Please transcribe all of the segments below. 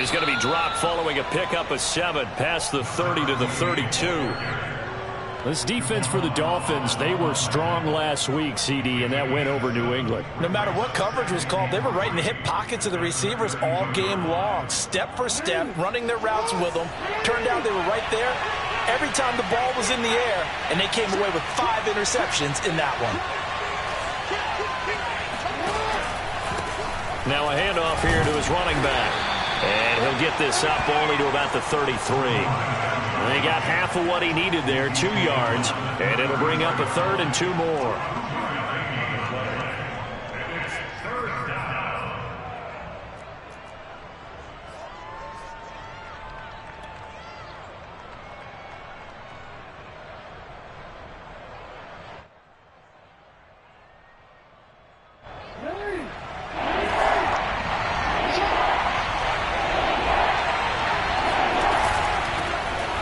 He's going to be dropped following a pickup of 7 past the 30 to the 32. This defense for the Dolphins, they were strong last week, CD, and that went over New England. No matter what coverage was called, they were right in the hip pockets of the receivers all game long, step for step, running their routes with them. Turned out they were right there every time the ball was in the air, and they came away with 5 interceptions in that one. Now a handoff here to his running back. And he'll get this up only to about the 33. They got half of what he needed there, 2 yards, and it'll bring up a 3rd and 2 more.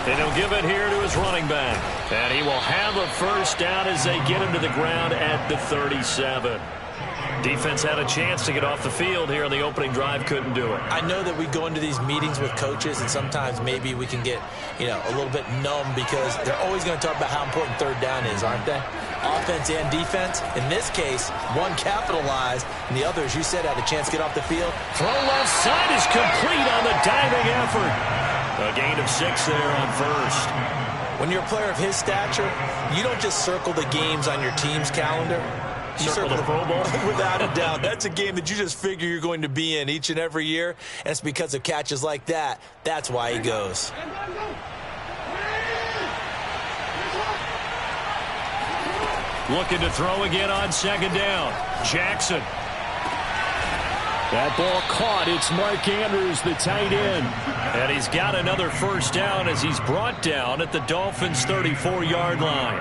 And he'll give it here to his running back. And he will have a first down as they get him to the ground at the 37. Defense had a chance to get off the field here on the opening drive, couldn't do it. I know that we go into these meetings with coaches, and sometimes maybe we can get, a little bit numb because they're always going to talk about how important 3rd down is, aren't they? Offense and defense. In this case, one capitalized, and the other, as you said, had a chance to get off the field. Throw left side is complete on the diving effort. A gain of 6 there on first. When you're a player of his stature, you don't just circle the games on your team's calendar. You circle the Pro Bowl? Without a doubt. That's a game that you just figure you're going to be in each and every year. And it's because of catches like that. That's why he goes. Looking to throw again on 2nd down. Jackson. That ball caught. It's Mark Andrews, the tight end. And he's got another first down as he's brought down at the Dolphins' 34-yard line.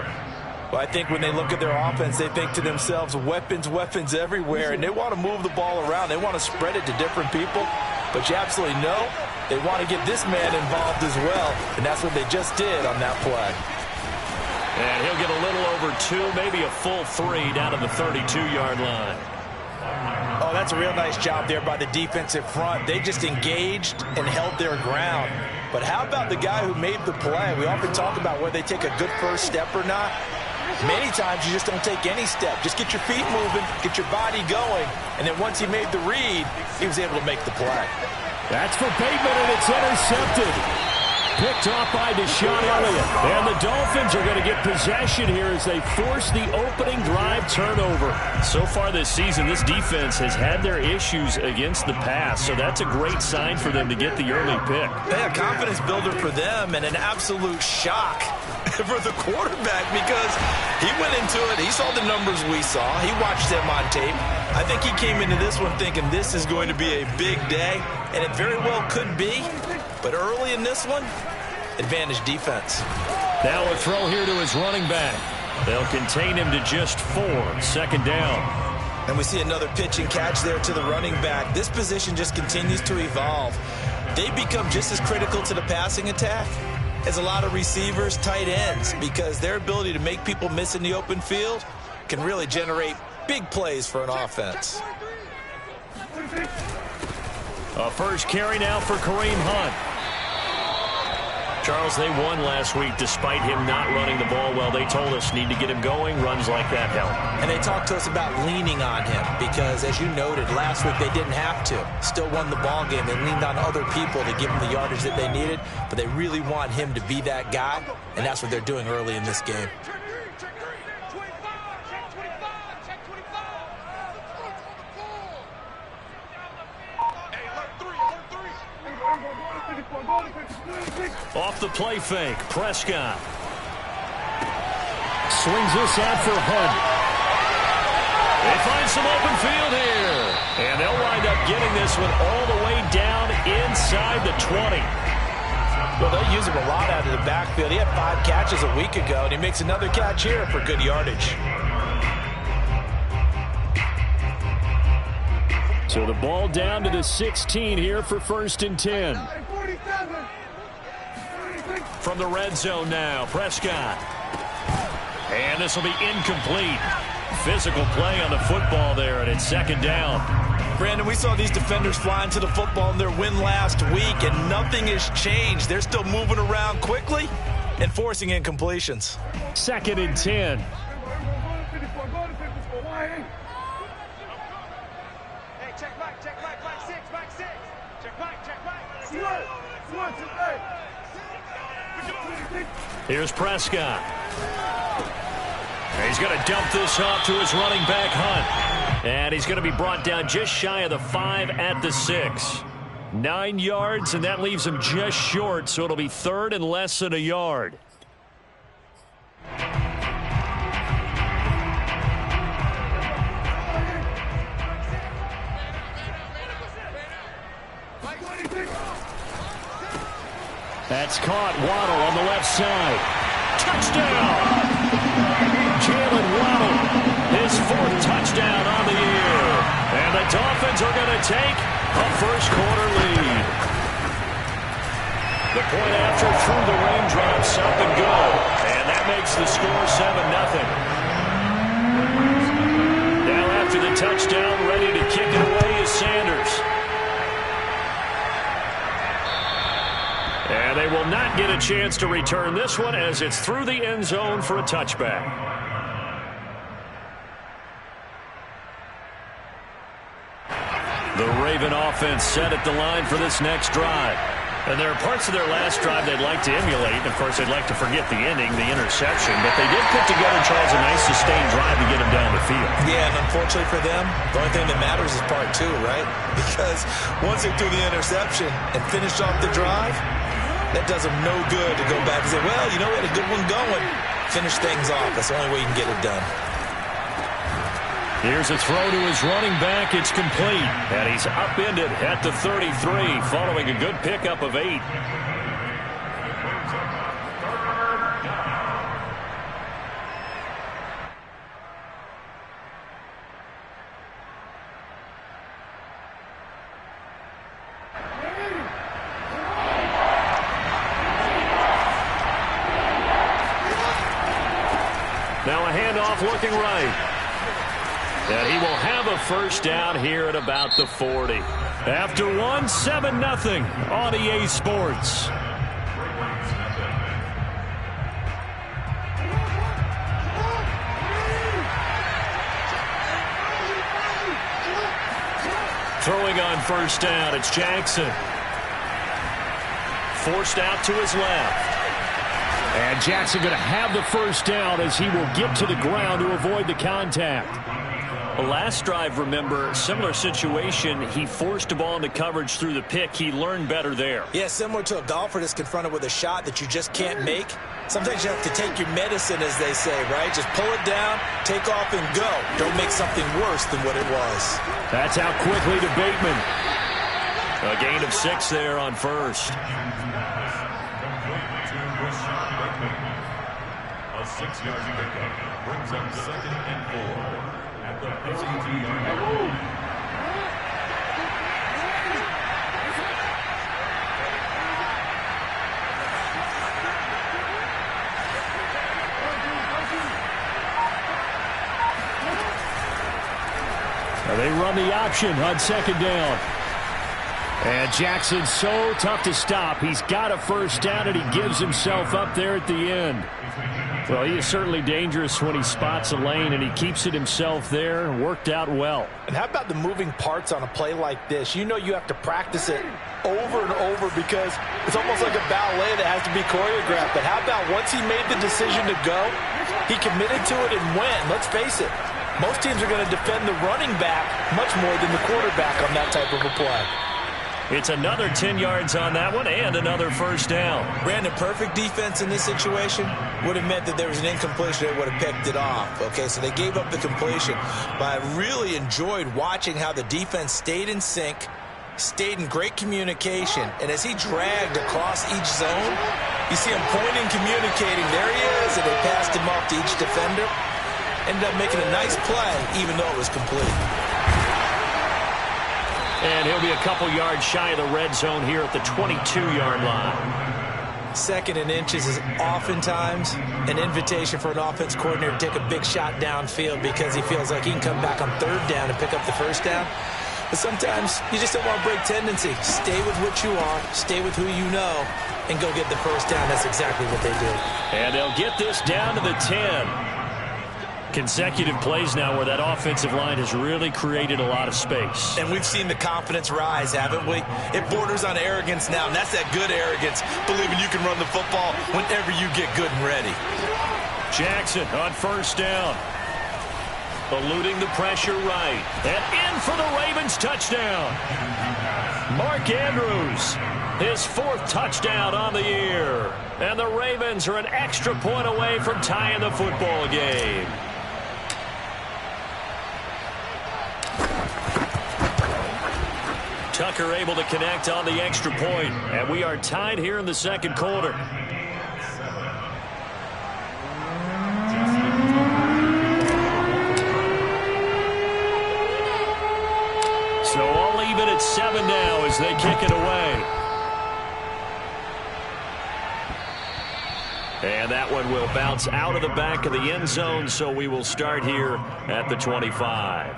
Well, I think when they look at their offense, they think to themselves, weapons everywhere, and they want to move the ball around. They want to spread it to different people. But you absolutely know they want to get this man involved as well, and that's what they just did on that play. And he'll get a little over 2, maybe a full 3 down to the 32-yard line. Oh, that's a real nice job there by the defensive front. They just engaged and held their ground. But how about the guy who made the play? We often talk about whether they take a good first step or not. Many times you just don't take any step. Just get your feet moving, get your body going, and then once he made the read, he was able to make the play. That's for Bateman, and it's intercepted. Picked off by Deshaun Elliott. And the Dolphins are going to get possession here as they force the opening drive turnover. So far this season, this defense has had their issues against the pass, so that's a great sign for them to get the early pick. Yeah, confidence builder for them and an absolute shock for the quarterback because he went into it. He saw the numbers we saw. He watched them on tape. I think he came into this one thinking this is going to be a big day, and it very well could be. But early in this one, advantage defense. Now a throw here to his running back. They'll contain him to just 4, 2nd down. And we see another pitch and catch there to the running back. This position just continues to evolve. They become just as critical to the passing attack as a lot of receivers, tight ends, because their ability to make people miss in the open field can really generate big plays for an offense. A first carry now for Kareem Hunt. Charles, they won last week despite him not running the ball well. They told us need to get him going. Runs like that help. And they talked to us about leaning on him because, as you noted, last week they didn't have to. Still won the ball game. They leaned on other people to give them the yardage that they needed, but they really want him to be that guy, and that's what they're doing early in this game. Off the play fake, Prescott. Swings this out for Hunt. They find some open field here. And they'll wind up getting this one all the way down inside the 20. Well, they'll use him a lot out of the backfield. He had 5 catches a week ago, and he makes another catch here for good yardage. So the ball down to the 16 here for 1st and 10. From the red zone now, Prescott. And this will be incomplete. Physical play on the football there, and it's 2nd down. Brandon, we saw these defenders flying to the football in their win last week, and nothing has changed. They're still moving around quickly and forcing incompletions. 2nd and 10. Here's Prescott. He's going to dump this off to his running back, Hunt. And he's going to be brought down just shy of the 5 at the 6. 9 yards, and that leaves him just short, so it'll be 3rd and less than a yard. That's caught. Waddle on the left side. Touchdown! Jalen Waddle, his 4th touchdown on the year. And the Dolphins are going to take a first-quarter lead. The point after through the raindrops, up and go. And that makes the score 7-0. Now after the touchdown, ready to kick it away is Sanders. And they will not get a chance to return this one as it's through the end zone for a touchback. The Raven offense set at the line for this next drive. And there are parts of their last drive they'd like to emulate. And, of course, they'd like to forget the ending, the interception. But they did put together, Charles, a nice sustained drive to get them down the field. Yeah, and unfortunately for them, the only thing that matters is part 2, right? Because once they threw the interception and finished off the drive, that does them no good to go back and say, well, you know, we had a good one going. Finish things off. That's the only way you can get it done. Here's a throw to his running back. It's complete. And he's upended at the 33 following a good pickup of 8. Now a handoff looking right. And he will have a first down here at about the 40. After one, 7-0 on EA Sports. Throwing on first down, it's Jackson. Forced out to his left. And Jackson going to have the first down as he will get to the ground to avoid the contact. Well, last drive, remember, similar situation. He forced a ball into coverage through the pick. He learned better there. Yeah, similar to a golfer that's confronted with a shot that you just can't make. Sometimes you have to take your medicine, as they say, right? Just pull it down, take off, and go. Don't make something worse than what it was. That's out quickly to Bateman. A gain of 6 there on first. A 6-yard pickup brings up 2nd and 4 at the 52-yard line. They run the option on 2nd down. And Jackson's so tough to stop. He's got a first down, and he gives himself up there at the end. Well, he is certainly dangerous when he spots a lane, and he keeps it himself there. Worked out well. And how about the moving parts on a play like this? You know you have to practice it over and over because it's almost like a ballet that has to be choreographed. But how about once he made the decision to go, he committed to it and went. Let's face it, most teams are going to defend the running back much more than the quarterback on that type of a play. It's another 10 yards on that one and another first down. Brandon, perfect defense in this situation would have meant that there was an incompletion. They would have picked it off. Okay, so they gave up the completion. But I really enjoyed watching how the defense stayed in sync, stayed in great communication. And as he dragged across each zone, you see him pointing, communicating. There he is, and they passed him off to each defender. Ended up making a nice play, even though it was complete. And he'll be a couple yards shy of the red zone here at the 22-yard line. 2nd and inches is oftentimes an invitation for an offense coordinator to take a big shot downfield because he feels like he can come back on 3rd down and pick up the first down. But sometimes you just don't want to break tendency. Stay with what you are, stay with who you know, and go get the first down. That's exactly what they did. And they'll get this down to the 10. Consecutive plays now where that offensive line has really created a lot of space. And we've seen the confidence rise, haven't we? It borders on arrogance now, and that's that good arrogance, believing you can run the football whenever you get good and ready. Jackson on first down. Eluding the pressure right. And in for the Ravens touchdown. Mark Andrews, his 4th touchdown on the year. And the Ravens are an extra point away from tying the football game. Tucker able to connect on the extra point, and we are tied here in the second quarter. So all even at 7 now as they kick it away. And that one will bounce out of the back of the end zone, so we will start here at the 25.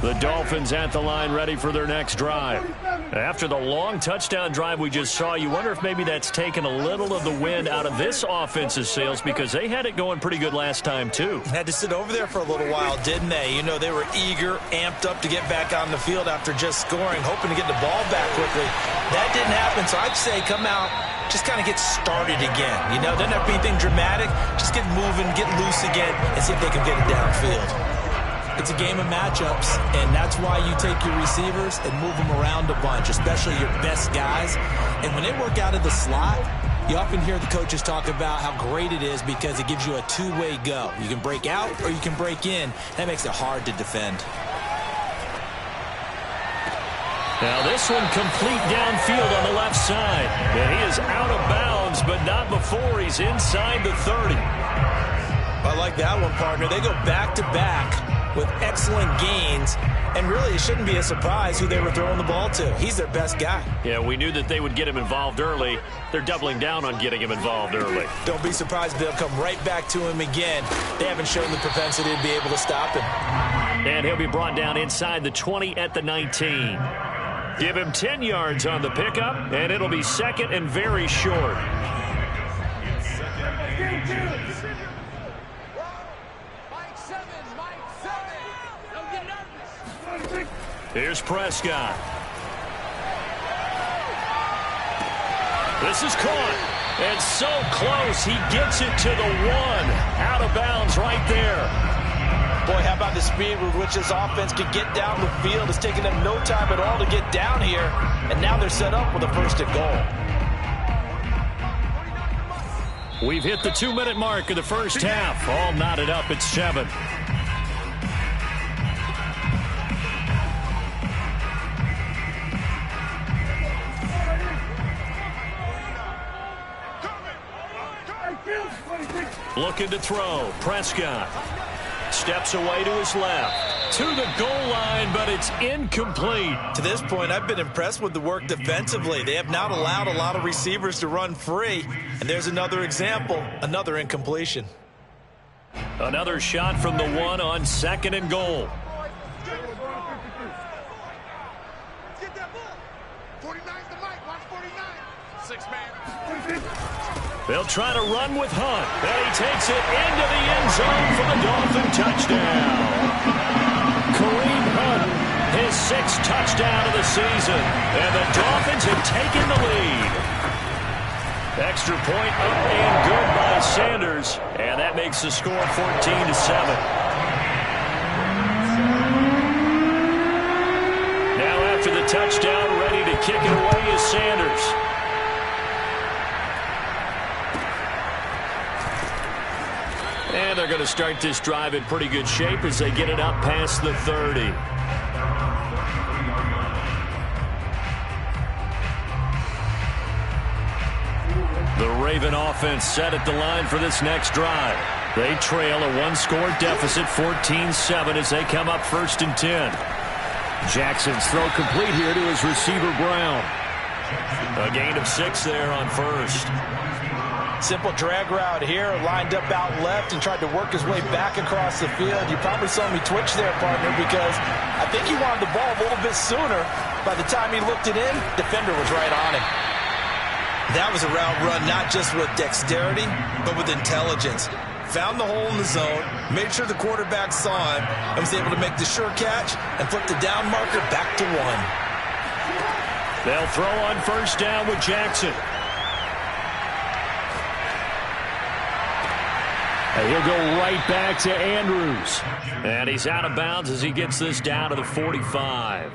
The Dolphins at the line ready for their next drive. After the long touchdown drive we just saw, you wonder if maybe that's taken a little of the wind out of this offense's sails because they had it going pretty good last time too. Had to sit over there for a little while, didn't they? You know, they were eager, amped up to get back on the field after just scoring, hoping to get the ball back quickly. That didn't happen, so I'd say come out, just kind of get started again. You know, doesn't have to be anything dramatic. Just get moving, get loose again, and see if they can get it downfield. It's a game of matchups, and that's why you take your receivers and move them around a bunch, especially your best guys. And when they work out of the slot, you often hear the coaches talk about how great it is because it gives you a two-way go. You can break out or you can break in. That makes it hard to defend. Now this one complete downfield on the left side. And he is out of bounds, but not before he's inside the 30. I like that one, partner. They go back-to-back with excellent gains, and really it shouldn't be a surprise who they were throwing the ball to. He's their best guy. Yeah, we knew that they would get him involved early. They're doubling down on getting him involved early. Don't be surprised if they'll come right back to him again. They haven't shown the propensity to be able to stop him. And he'll be brought down inside the 20 at the 19. Give him 10 yards on the pickup, and it'll be second and very short. Here's Prescott. This is caught. And so close. He gets it to the 1. Out of bounds right there. Boy, how about the speed with which this offense could get down the field? It's taken them no time at all to get down here. And now they're set up with a first and goal. We've hit the 2-minute mark of the first half. All knotted up at 7. Looking to throw. Prescott steps away to his left. To the goal line, but it's incomplete. To this point, I've been impressed with the work defensively. They have not allowed a lot of receivers to run free. And there's another example, another incompletion. Another shot from the 1 on 2nd and goal. Get that ball. 49's the mic. Watch 49. 6-man. They'll try to run with Hunt. And he takes it into the end zone for the Dolphin touchdown. Kareem Hunt, his 6th touchdown of the season. And the Dolphins have taken the lead. Extra point up and good by Sanders. And that makes the score 14-7. Now after the touchdown, ready to kick it away is Sanders. And they're going to start this drive in pretty good shape as they get it up past the 30. The Raven offense set at the line for this next drive. They trail a 1-score deficit, 14-7, as they come up 1st and 10. Jackson's throw complete here to his receiver, Brown. A gain of 6 there on first. Simple drag route here, lined up out left and tried to work his way back across the field. You probably saw me twitch there, partner, because I think he wanted the ball a little bit sooner. By the time he looked it in, defender was right on him. That was a route run not just with dexterity, but with intelligence. Found the hole in the zone, made sure the quarterback saw him, and was able to make the sure catch and flip the down marker back to 1. They'll throw on first down with Jackson. And he'll go right back to Andrews. And he's out of bounds as he gets this down to the 45.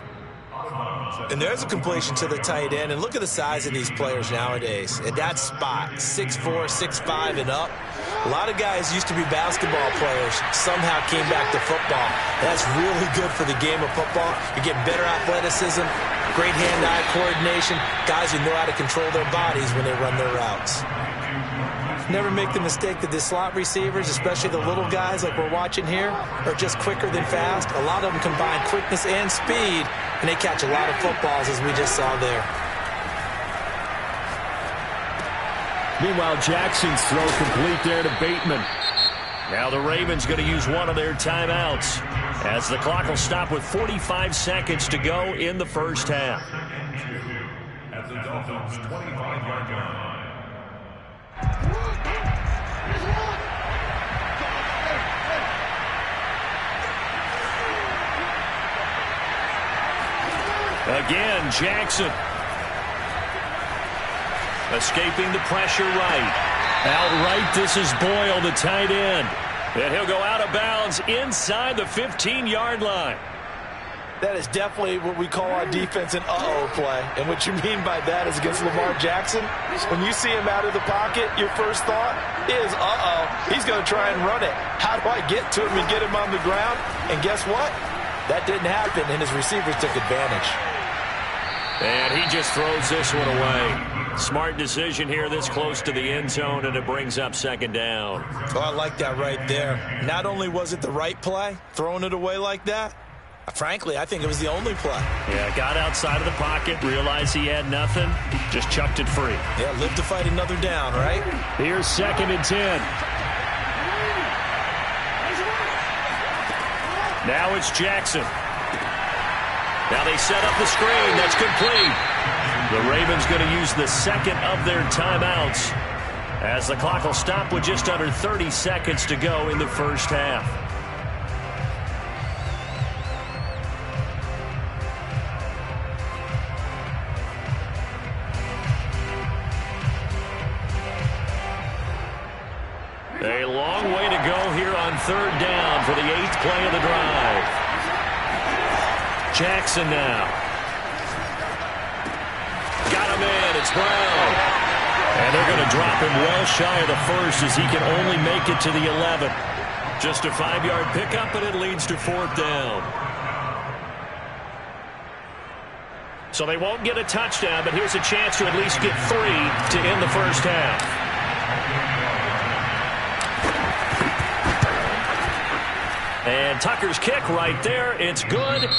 And there's a completion to the tight end. And look at the size of these players nowadays. At that spot, 6'4", 6'5", and up. A lot of guys used to be basketball players, somehow came back to football. That's really good for the game of football. You get better athleticism, great hand-eye coordination, guys who know how to control their bodies when they run their routes. Never make the mistake that the slot receivers, especially the little guys like we're watching here, are just quicker than fast. A lot of them combine quickness and speed, and they catch a lot of footballs, as we just saw there. Meanwhile, Jackson's throw complete there to Bateman. Now the Ravens going to use one of their timeouts as the clock will stop with 45 seconds to go in the first half. At the Dolphins' 25-yard line. Again, Jackson. Escaping the pressure right. Outright, this is Boyle, the tight end. And he'll go out of bounds inside the 15-yard line. That is definitely what we call our defense an uh-oh play. And what you mean by that is against Lamar Jackson, when you see him out of the pocket, your first thought is, uh-oh, he's going to try and run it. How do I get to him and get him on the ground? And guess what? That didn't happen, and his receivers took advantage. And he just throws this one away. Smart decision here this close to the end zone, and it brings up second down. Oh, I like that right there. Not only was it the right play, throwing it away like that, frankly, I think it was the only play. Yeah, got outside of the pocket, realized he had nothing, just chucked it free. Yeah, live to fight another down, right? Here's 2nd and 10. Now it's Jackson. Now they set up the screen. That's complete. The Ravens going to use the second of their timeouts as the clock will stop with just under 30 seconds to go in the first half. A long way to go here on third down for the 8th play of the drive. Jackson now. Got him in. It's Brown. And they're going to drop him well shy of the first as he can only make it to the 11. Just a 5-yard pickup, and it leads to 4th down. So they won't get a touchdown, but here's a chance to at least get 3 to end the first half. And Tucker's kick right there. It's good.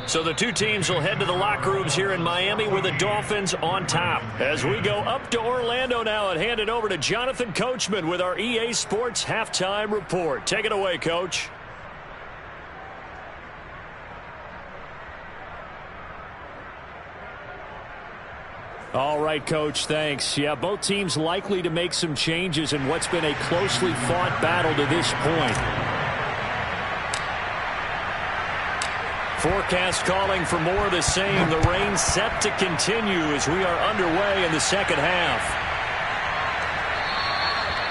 So the two teams will head to the locker rooms here in Miami with the Dolphins on top. As we go up to Orlando now and hand it over to Jonathan Coachman with our EA Sports Halftime Report. Take it away, Coach. All right, Coach, thanks. Yeah, both teams likely to make some changes in what's been a closely fought battle to this point. Forecast calling for more of the same. The rain set to continue as we are underway in the second half.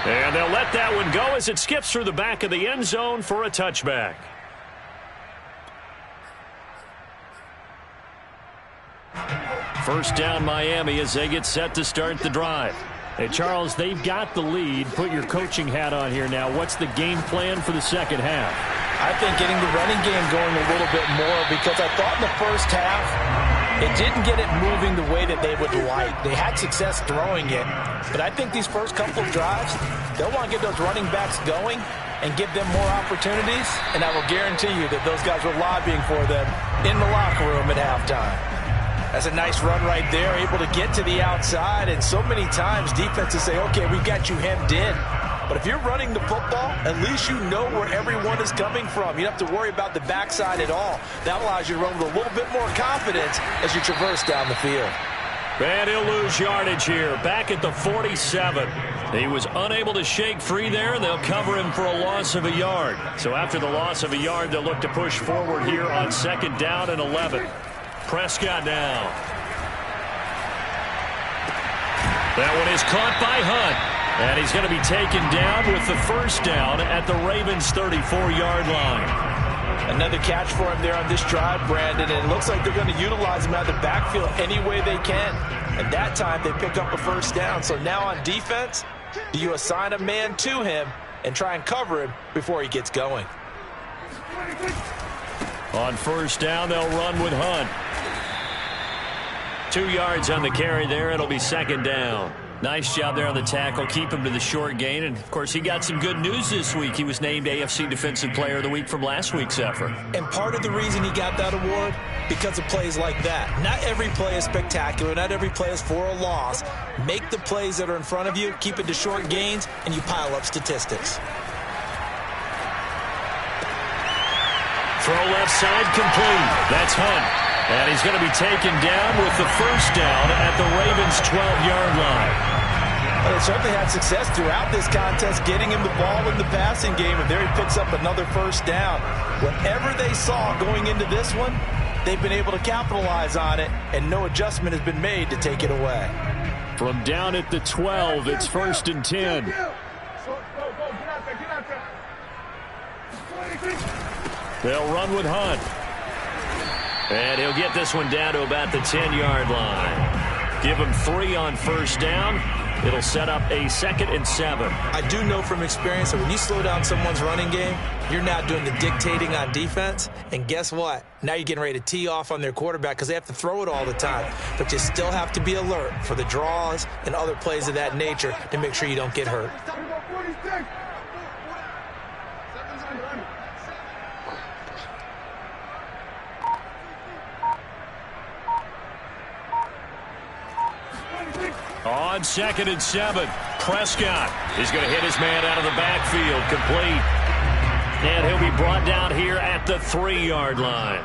And they'll let that one go as it skips through the back of the end zone for a touchback. First down Miami as they get set to start the drive. Hey, Charles, they've got the lead. Put your coaching hat on here now. What's the game plan for the second half? I think getting the running game going a little bit more, because I thought in the first half it didn't get it moving the way that they would like. They had success throwing it, but I think these first couple of drives, they'll want to get those running backs going and give them more opportunities, and I will guarantee you that those guys were lobbying for them in the locker room at halftime. That's a nice run right there, able to get to the outside. And so many times defenses say, okay, we've got you hemmed in. But if you're running the football, at least you know where everyone is coming from. You don't have to worry about the backside at all. That allows you to run with a little bit more confidence as you traverse down the field. And he'll lose yardage here, back at the 47. He was unable to shake free there, and they'll cover him for a loss of a yard. So after the loss of a yard, they'll look to push forward here on 2nd down and 11. Prescott now. That one is caught by Hunt. And he's going to be taken down with the first down at the Ravens' 34-yard line. Another catch for him there on this drive, Brandon, and it looks like they're going to utilize him out of the backfield any way they can. And that time they pick up a first down. So now on defense, do you assign a man to him and try and cover him before he gets going? On first down, they'll run with Hunt. 2 yards on the carry there. It'll be 2nd down. Nice job there on the tackle. Keep him to the short gain. And, of course, he got some good news this week. He was named AFC Defensive Player of the Week from last week's effort. And part of the reason he got that award, because of plays like that. Not every play is spectacular. Not every play is for a loss. Make the plays that are in front of you, keep it to short gains, and you pile up statistics. Throw left side complete. That's Hunt. And he's going to be taken down with the first down at the Ravens' 12-yard line. Well, they certainly had success throughout this contest getting him the ball in the passing game, and there he picks up another first down. Whatever they saw going into this one, they've been able to capitalize on it, and no adjustment has been made to take it away. From down at the 12, it's 1st and 10. They'll run with Hunt. And he'll get this one down to about the 10-yard line. Give him 3 on first down. It'll set up a 2nd and 7. I do know from experience that when you slow down someone's running game, you're not doing the dictating on defense. And guess what? Now you're getting ready to tee off on their quarterback because they have to throw it all the time. But you still have to be alert for the draws and other plays of that nature to make sure you don't get hurt. On 2nd and 7, Prescott is going to hit his man out of the backfield, complete. And he'll be brought down here at the 3-yard line.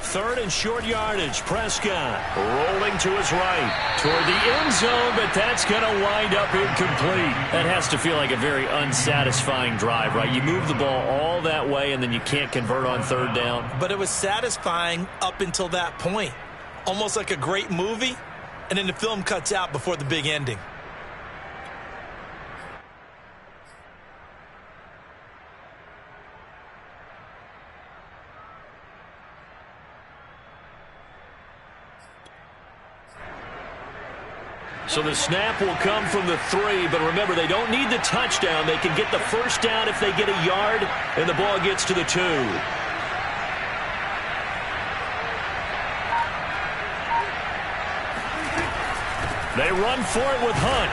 Third and short yardage. Prescott rolling to his right toward the end zone, but that's going to wind up incomplete. That has to feel like a very unsatisfying drive, right? You move the ball all that way, and then you can't convert on 3rd down. But it was satisfying up until that point. Almost like a great movie, and then the film cuts out before the big ending. So the snap will come from the 3, but remember, they don't need the touchdown. They can get the first down if they get a yard, and the ball gets to the 2. They run for it with Hunt.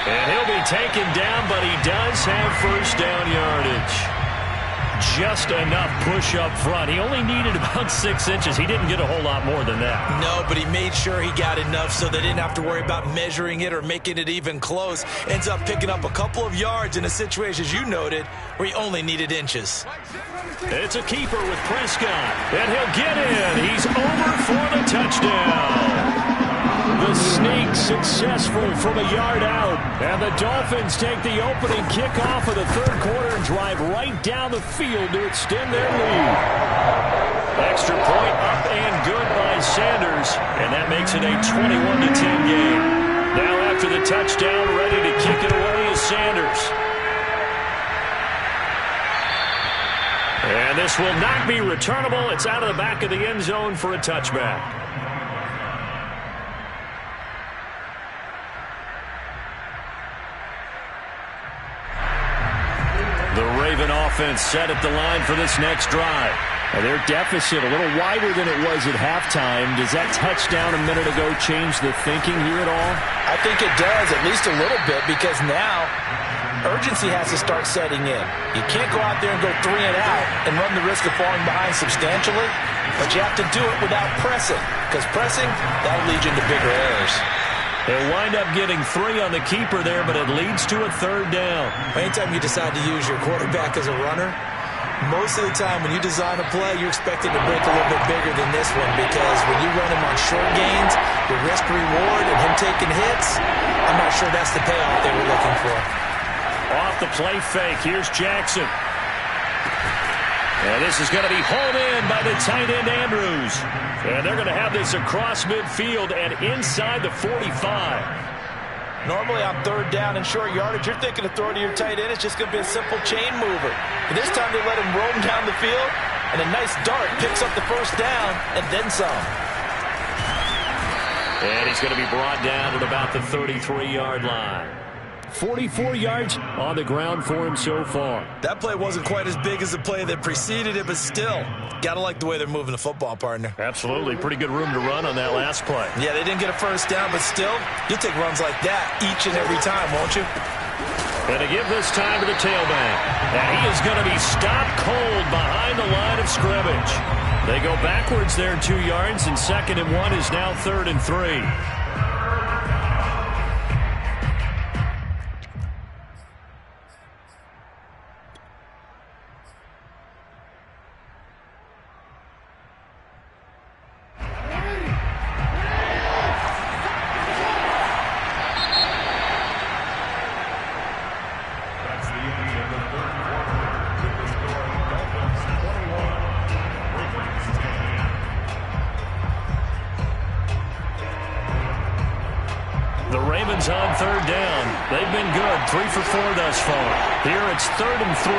And he'll be taken down, but he does have first down yardage. Just enough push up front. He only needed about 6 inches. He didn't get a whole lot more than that. No, but he made sure he got enough so they didn't have to worry about measuring it or making it even close. Ends up picking up a couple of yards in a situation, as you noted, where he only needed inches. It's a keeper with Prescott. And he'll get in. He's over for the touchdown. The sneak successful from a yard out. And the Dolphins take the opening kickoff of the 3rd quarter and drive right down the field to extend their lead. Extra point up and good by Sanders. And that makes it a 21-10 game. Now after the touchdown, ready to kick it away is Sanders. And this will not be returnable. It's out of the back of the end zone for a touchback. Raven offense set at the line for this next drive. Their deficit a little wider than it was at halftime. Does that touchdown a minute ago change the thinking here at all? I think it does, at least a little bit, because now urgency has to start setting in. You can't go out there and go 3 and out and run the risk of falling behind substantially, but you have to do it without pressing, because pressing, that'll lead you into bigger errors. They'll wind up getting 3 on the keeper there, but it leads to a 3rd down. Anytime you decide to use your quarterback as a runner, most of the time when you design a play, you're expected to break a little bit bigger than this one, because when you run him on short gains, the risk-reward and him taking hits, I'm not sure that's the payoff they were looking for. Off the play fake, here's Jackson. And this is going to be hauled in by the tight end Andrews. And they're going to have this across midfield and inside the 45. Normally on 3rd down and short yardage, you're thinking of throwing to your tight end. It's just going to be a simple chain mover. But this time they let him roam down the field, and a nice dart picks up the 1st down and then some. And he's going to be brought down at about the 33-yard line. 44 yards on the ground for him so far. That play wasn't quite as big as the play that preceded it, but still, gotta like the way they're moving the football, partner. Absolutely. Pretty good room to run on that last play. Yeah, they didn't get a 1st down, but still, you'll take runs like that each and every time, won't you? And to give this time to the tailback. And he is going to be stopped cold behind the line of scrimmage. They go backwards there 2 yards, and 2nd and 1 is now 3rd and 3. On 3rd down. They've been good. 3 for 4 thus far. Here it's 3rd and 3.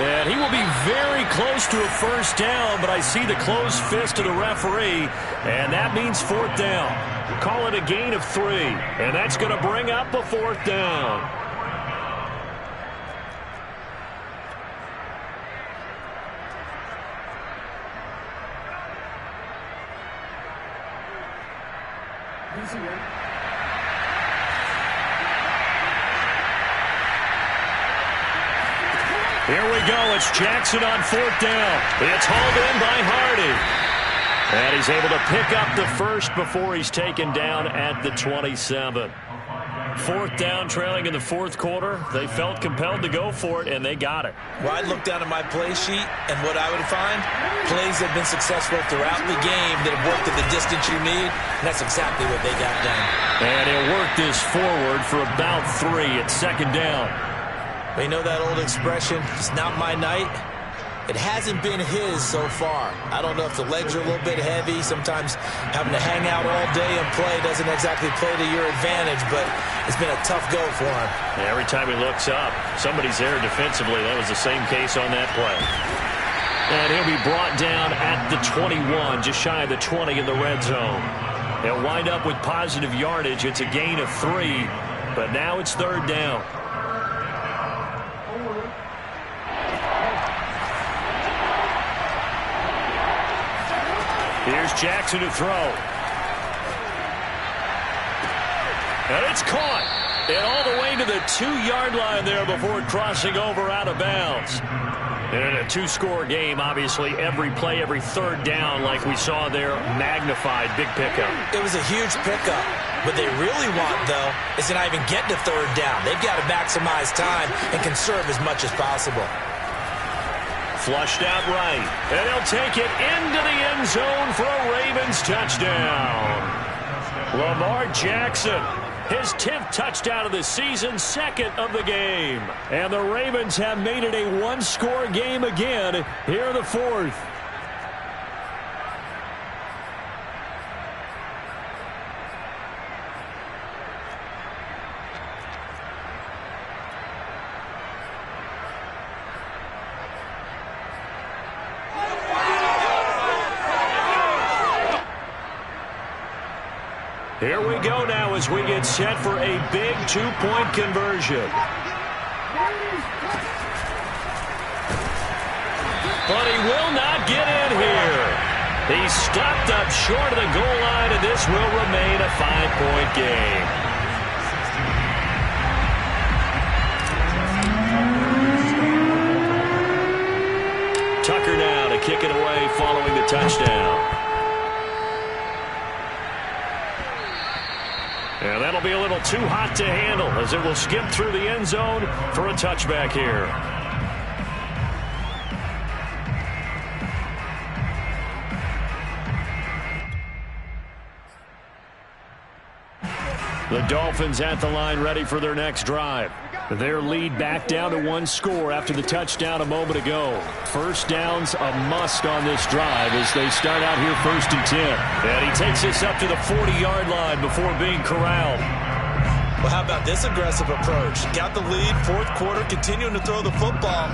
And he will be very close to a 1st down, but I see the closed fist of the referee, and that means 4th down. Call it a gain of 3, and that's going to bring up a 4th down. Here we go. It's Jackson on 4th down. It's hauled in by Hardy. And he's able to pick up the 1st before he's taken down at the 27. 4th down, trailing in the 4th quarter. They felt compelled to go for it, and they got it. Well, I'd look down at my play sheet, and what I would find, plays that have been successful throughout the game that have worked at the distance you need, and that's exactly what they got done. And he'll work this forward for about 3 at 2nd down. Well, you know that old expression, it's not my night? It hasn't been his so far. I don't know if the legs are a little bit heavy. Sometimes having to hang out all day and play doesn't exactly play to your advantage, but it's been a tough go for him. Every time he looks up, somebody's there defensively. That was the same case on that play. And he'll be brought down at the 21, just shy of the 20 in the red zone. They'll wind up with positive yardage. It's a gain of 3, but now it's 3rd down. Here's Jackson to throw. And it's caught. And all the way to the 2-yard line there before crossing over out of bounds. And in a 2-score game, obviously, every play, every 3rd down, like we saw there, magnified. Big pickup. It was a huge pickup. What they really want, though, is to not even get to 3rd down. They've got to maximize time and conserve as much as possible. Flushed out right. And he'll take it into the end zone for a Ravens touchdown. Lamar Jackson, his 10th touchdown of the season, 2nd of the game. And the Ravens have made it a 1-score game again here in the 4th. Here we go now as we get set for a big two-point conversion. But he will not get in here. He's stopped up short of the goal line, and this will remain a 5-point game. Tucker now to kick it away following the touchdown. And that'll be a little too hot to handle as it will skip through the end zone for a touchback here. The Dolphins at the line ready for their next drive. Their lead back down to 1 score after the touchdown a moment ago. First down's a must on this drive as they start out here 1st and 10. And he takes this up to the 40-yard line before being corralled. Well, how about this aggressive approach? Got the lead, 4th quarter, continuing to throw the football.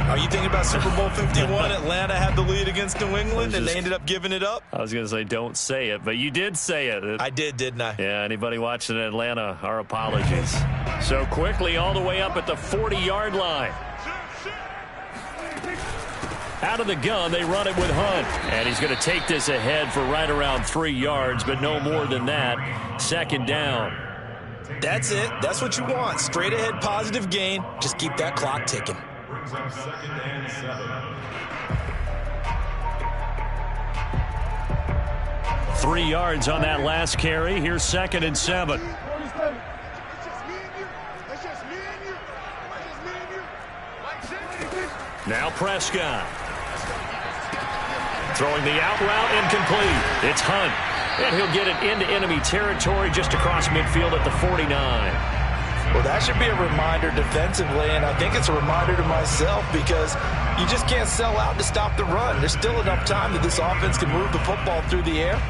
Are you thinking about Super Bowl 51? Atlanta had the lead against New England, and they ended up giving it up? I was going to say don't say it, but you did say it. I did, didn't I? Yeah, anybody watching Atlanta, our apologies. So quickly all the way up at the 40-yard line. Out of the gun, they run it with Hunt. And he's going to take this ahead for right around 3 yards, but no more than that. 2nd down. That's it. That's what you want. Straight ahead positive gain. Just keep that clock ticking. Brings up 2nd and 7. 3 yards on that last carry. Here's 2nd and 7. Now Prescott. Throwing the out route, incomplete. It's Hunt. And he'll get it into enemy territory just across midfield at the 49. Well, that should be a reminder defensively, and I think it's a reminder to myself because you just can't sell out to stop the run. There's still enough time that this offense can move the football through the air,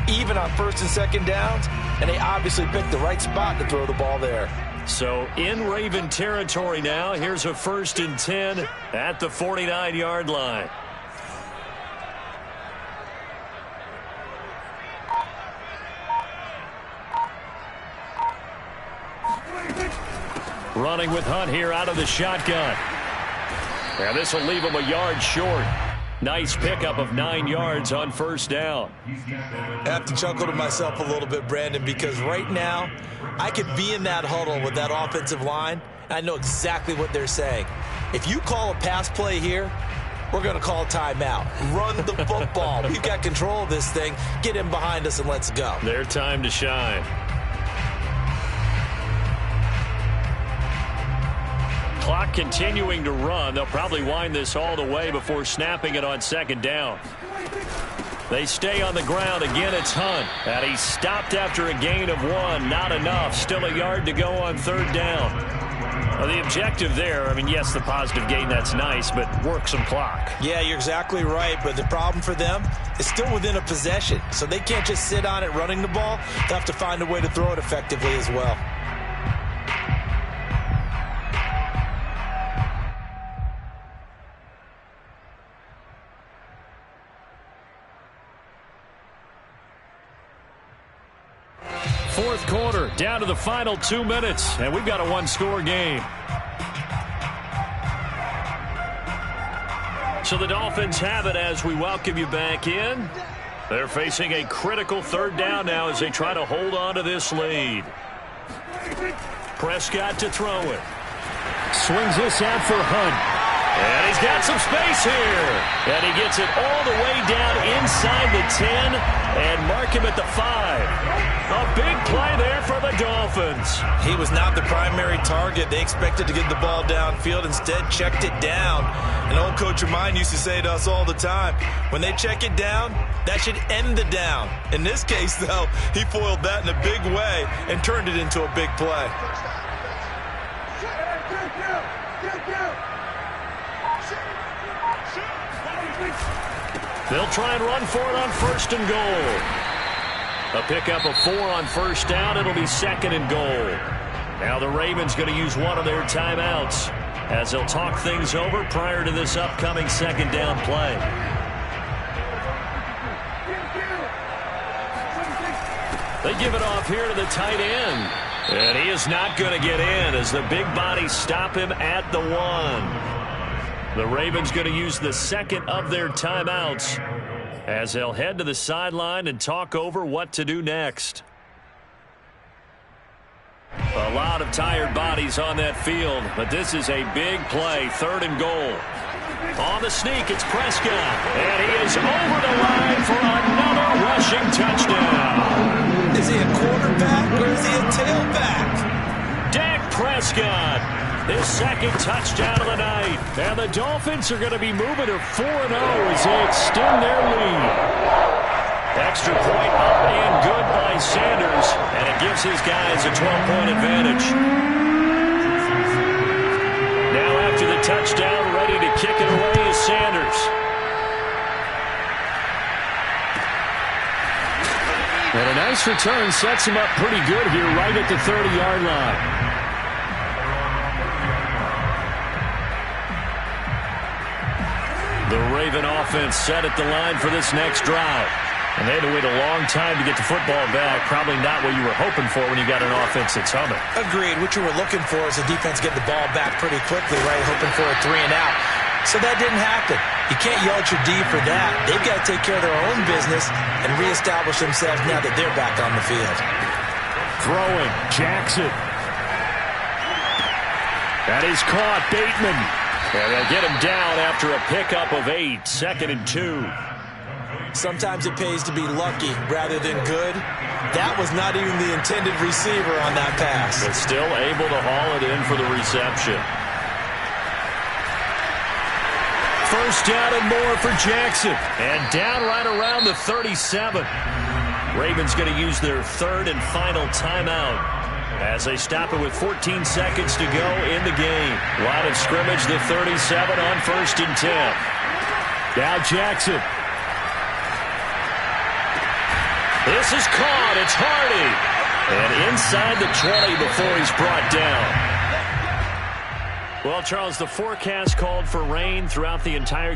even on 1st and 2nd downs, and they obviously picked the right spot to throw the ball there. So in Raven territory now, here's a 1st and 10 at the 49-yard line. Running with Hunt here out of the shotgun. Now this will leave him a yard short. Nice pickup of 9 yards on 1st down. I have to chuckle to myself a little bit, Brandon, because right now I could be in that huddle with that offensive line. And I know exactly what they're saying. If you call a pass play here, we're going to call a timeout. Run the football. We've got control of this thing. Get in behind us and let's go. Their time to shine. Clock continuing to run. They'll probably wind this all the way before snapping it on 2nd down. They stay on the ground. Again, it's Hunt. And he's stopped after a gain of 1. Not enough. Still a yard to go on 3rd down. Well, the objective there, I mean, yes, the positive gain, that's nice, but work some clock. Yeah, you're exactly right. But the problem for them is still within a possession. So they can't just sit on it running the ball. They'll have to find a way to throw it effectively as well. Fourth quarter, down to the final 2 minutes, and we've got a 1-score game. So the Dolphins have it as we welcome you back in. They're facing a critical 3rd down now as they try to hold on to this lead. Prescott to throw it. Swings this out for Hunt. And he's got some space here. And he gets it all the way down inside the 10 and mark him at the 5. A big play there for the Dolphins. He was not the primary target. They expected to get the ball downfield. Instead, checked it down. An old coach of mine used to say to us all the time, when they check it down, that should end the down. In this case, though, he foiled that in a big way and turned it into a big play. They'll try and run for it on 1st and goal. A pickup of 4 on 1st down. It'll be 2nd and goal. Now the Ravens going to use one of their timeouts as they'll talk things over prior to this upcoming 2nd down play. They give it off here to the tight end. And he is not going to get in as the big bodies stop him at the 1. The Ravens going to use the second of their timeouts as they'll head to the sideline and talk over what to do next. A lot of tired bodies on that field, but this is a big play, 3rd and goal. On the sneak, it's Prescott, and he is over the line for another rushing touchdown. Is he a quarterback or is he a tailback? Dak Prescott, his second touchdown of the night. And the Dolphins are going to be moving to 4-0 as they extend their lead. Extra point up and good by Sanders, and it gives his guys a 12-point advantage. Now after the touchdown, ready to kick it away is Sanders. And a nice return sets him up pretty good here right at the 30-yard line. The Raven offense set at the line for this next drive. And they had to wait a long time to get the football back. Probably not what you were hoping for when you got an offense that's humming. Agreed. What you were looking for is the defense get the ball back pretty quickly, right? Hoping for a 3 and out. So that didn't happen. You can't yell at your D for that. They've got to take care of their own business and reestablish themselves now that they're back on the field. Throwing, Jackson. That is caught, Bateman. And they'll get him down after a pickup of 8, 2nd and 2. Sometimes it pays to be lucky rather than good. That was not even the intended receiver on that pass. But still able to haul it in for the reception. First down and more for Jackson. And down right around the 37. Ravens going to use their 3rd and final timeout as they stop it with 14 seconds to go in the game. Line of scrimmage, the 37 on 1st and 10. Now Jackson. This is caught. It's Hardy. And inside the 20 before he's brought down. Well, Charles, the forecast called for rain throughout the entire